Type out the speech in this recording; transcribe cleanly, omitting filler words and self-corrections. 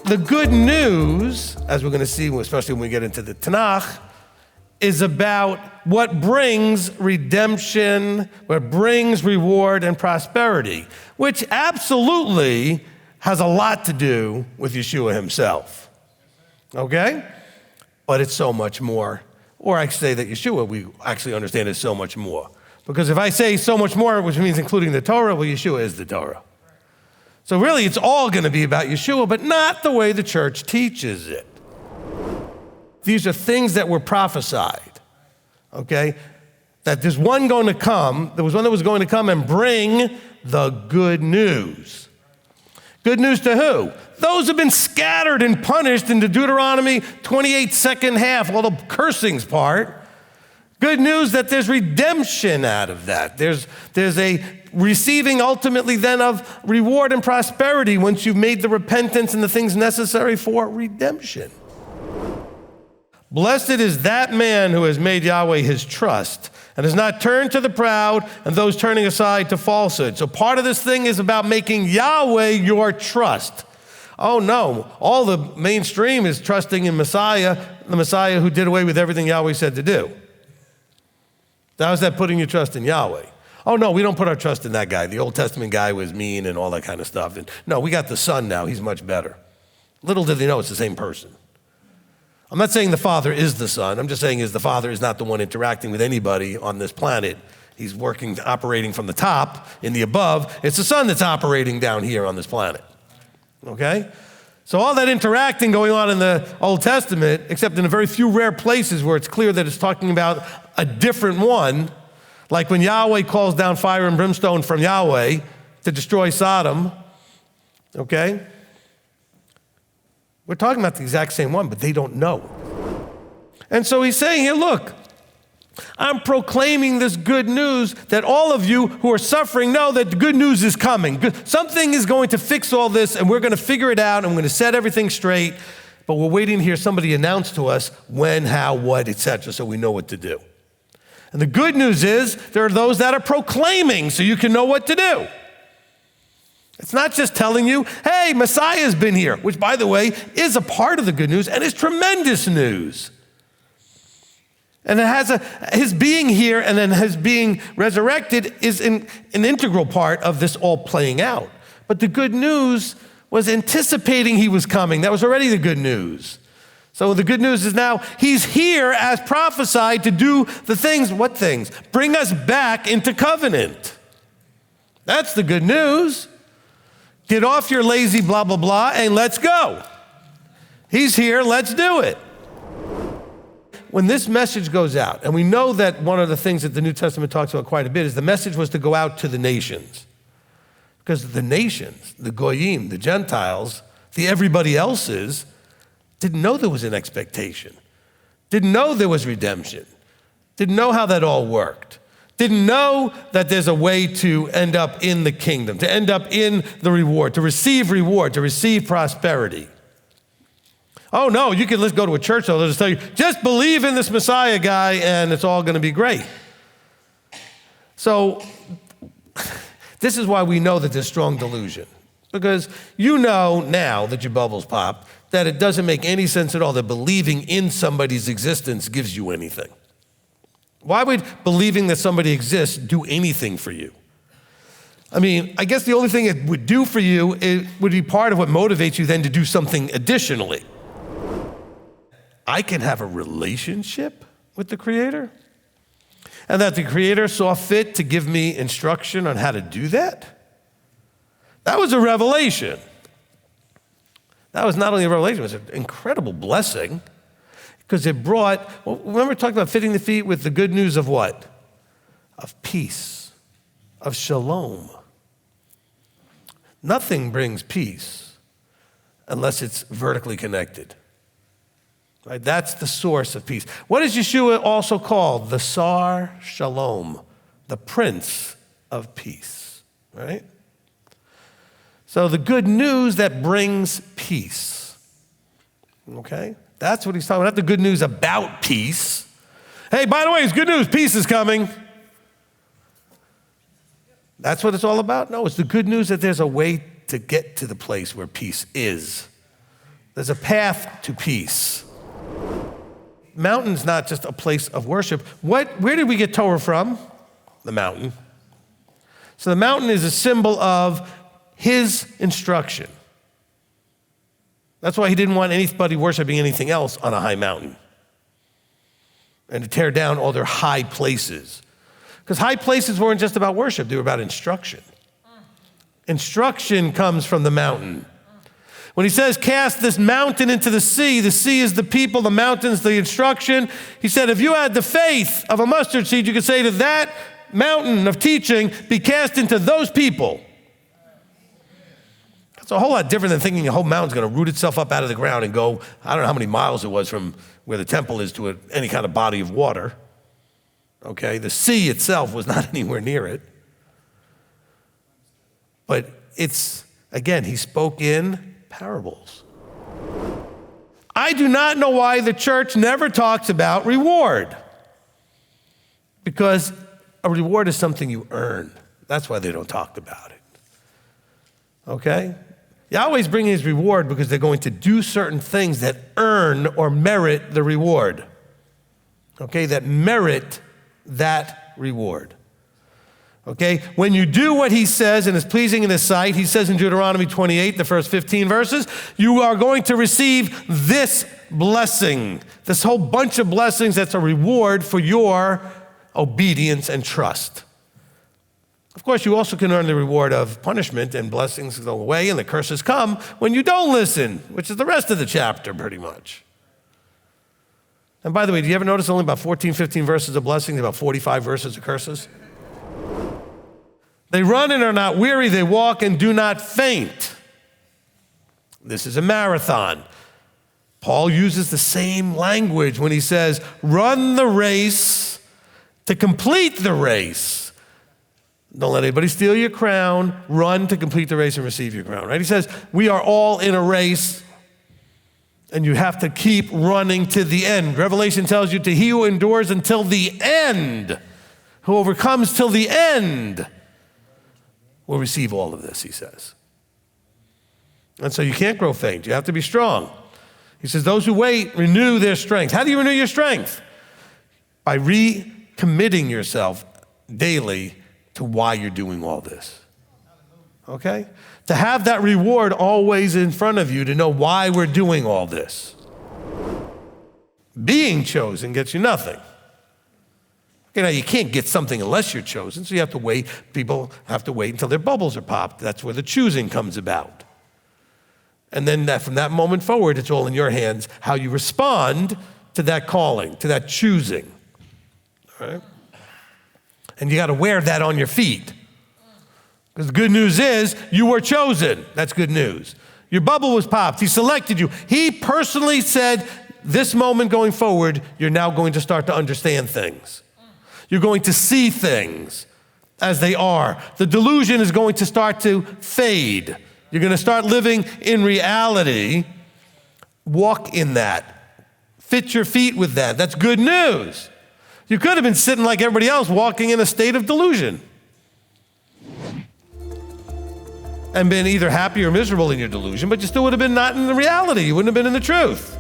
the good news, as we're going to see, especially when we get into the Tanakh, is about what brings redemption, what brings reward and prosperity, which absolutely has a lot to do with Yeshua himself, okay? But it's so much more. Or I say that Yeshua, we actually understand is so much more. Because if I say so much more, which means including the Torah, well, Yeshua is the Torah. So really, it's all going to be about Yeshua, but not the way the church teaches it. These are things that were prophesied, okay? That there's one going to come, there was one that was going to come and bring the good news. Good news to who? Those who've been scattered and punished in the Deuteronomy 28 second half, all the cursings part. Good news that there's redemption out of that. There's a receiving ultimately then of reward and prosperity once you've made the repentance and the things necessary for redemption. Blessed is that man who has made Yahweh his trust and has not turned to the proud and those turning aside to falsehood. So part of this thing is about making Yahweh your trust. Oh no, all the mainstream is trusting in Messiah, the Messiah who did away with everything Yahweh said to do. How's that putting your trust in Yahweh? Oh no, we don't put our trust in that guy. The Old Testament guy was mean and all that kind of stuff. And no, we got the Son now, he's much better. Little did they know it's the same person. I'm not saying the Father is the Son. I'm just saying the Father is not the one interacting with anybody on this planet. He's operating from the top in the above. It's the Son that's operating down here on this planet, okay? So all that interacting going on in the Old Testament, except in a very few rare places where it's clear that it's talking about a different one, like when Yahweh calls down fire and brimstone from Yahweh to destroy Sodom, okay? We're talking about the exact same one, but they don't know. And so he's saying here, look, I'm proclaiming this good news that all of you who are suffering know that the good news is coming. Something is going to fix all this, and we're going to figure it out, and we're going to set everything straight, but we're waiting to hear somebody announce to us when, how, what, etc., so we know what to do. And the good news is there are those that are proclaiming so you can know what to do. It's not just telling you, hey, Messiah's been here, which, by the way, is a part of the good news and is tremendous news. And it has his being here and then his being resurrected is an integral part of this all playing out. But the good news was anticipating he was coming. That was already the good news. So the good news is now he's here as prophesied to do the things. What things? Bring us back into covenant. That's the good news. Get off your lazy blah, blah, blah, and let's go. He's here, let's do it. When this message goes out, and we know that one of the things that the New Testament talks about quite a bit is the message was to go out to the nations. Because the nations, the Goyim, the Gentiles, the everybody else's, didn't know there was an expectation, didn't know there was redemption, didn't know how that all worked. Didn't know that there's a way to end up in the kingdom, to end up in the reward, to receive prosperity. Oh no, you can let's go to a church, they'll just tell you, just believe in this Messiah guy and it's all gonna be great. So this is why we know that there's strong delusion. Because you know now that your bubbles pop, that it doesn't make any sense at all that believing in somebody's existence gives you anything. Why would believing that somebody exists do anything for you? I mean, I guess the only thing it would do for you would be part of what motivates you then to do something additionally. I can have a relationship with the Creator, and that the Creator saw fit to give me instruction on how to do that. That was a revelation. That was not only a revelation, it was an incredible blessing. Because it brought, remember talking about fitting the feet with the good news of what? Of peace, of shalom. Nothing brings peace unless it's vertically connected. Right? That's the source of peace. What is Yeshua also called? The Sar Shalom, the Prince of Peace, right? So the good news that brings peace, okay? That's what he's talking about, not the good news about peace. Hey, by the way, it's good news, peace is coming. That's what it's all about? No, it's the good news that there's a way to get to the place where peace is. There's a path to peace. Mountain's not just a place of worship. Where did we get Torah from? The mountain. So the mountain is a symbol of his instruction. That's why he didn't want anybody worshiping anything else on a high mountain and to tear down all their high places. Because high places weren't just about worship, they were about instruction. Instruction comes from the mountain. When he says, cast this mountain into the sea is the people, the mountain's the instruction. He said, if you had the faith of a mustard seed, you could say to that mountain of teaching, be cast into those people. It's a whole lot different than thinking a whole mountain's going to root itself up out of the ground and go, I don't know how many miles it was from where the temple is to any kind of body of water. Okay, the sea itself was not anywhere near it. But it's, again, he spoke in parables. I do not know why the church never talks about reward. Because a reward is something you earn. That's why they don't talk about it. Okay? Yahweh's bringing his reward because they're going to do certain things that earn or merit the reward. Okay? That merit that reward. Okay? When you do what he says and is pleasing in his sight, he says in Deuteronomy 28, the first 15 verses, you are going to receive this blessing, this whole bunch of blessings that's a reward for your obedience and trust. Of course, you also can earn the reward of punishment, and blessings go away and the curses come when you don't listen, which is the rest of the chapter pretty much. And by the way, do you ever notice only about 14, 15 verses of blessings, about 45 verses of curses? They run and are not weary, they walk and do not faint. This is a marathon. Paul uses the same language when he says, run the race to complete the race. Don't let anybody steal your crown. Run to complete the race and receive your crown, right? He says, we are all in a race, and you have to keep running to the end. Revelation tells you to he who endures until the end, who overcomes till the end, will receive all of this, he says. And so you can't grow faint. You have to be strong. He says, those who wait renew their strength. How do you renew your strength? By recommitting yourself daily to why you're doing all this. Okay? To have that reward always in front of you, to know why we're doing all this. Being chosen gets you nothing. You know, you can't get something unless you're chosen, so you have to wait. People have to wait until their bubbles are popped. That's where the choosing comes about. And then from that moment forward, it's all in your hands how you respond to that calling, to that choosing. All right? And you got to wear that on your feet. Because the good news is you were chosen. That's good news. Your bubble was popped. He selected you. He personally said, this moment going forward, you're now going to start to understand things. You're going to see things as they are. The delusion is going to start to fade. You're going to start living in reality. Walk in that. Fit your feet with that. That's good news. You could have been sitting like everybody else, walking in a state of delusion. And been either happy or miserable in your delusion, but you still would have been not in the reality. You wouldn't have been in the truth.